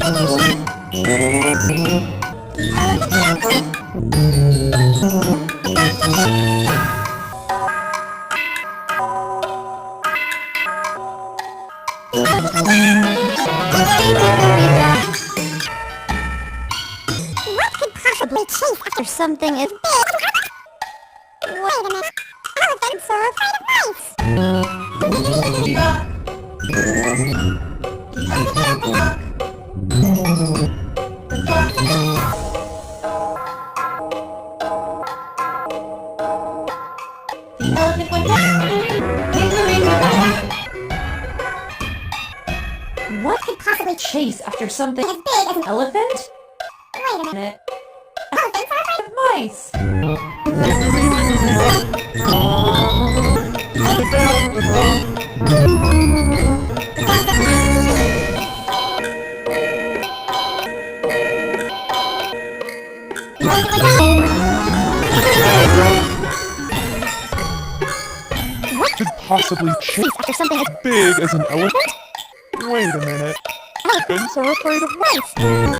What could possibly chase after something as big? Wait a minute. Elephants are afraid of mice. What could possibly chase after something as big as an elephant? Wait a minute. Elephants are afraid of mice. What could possibly chase after something as big as an elephant? Wait a minute. Elephants are afraid of mice.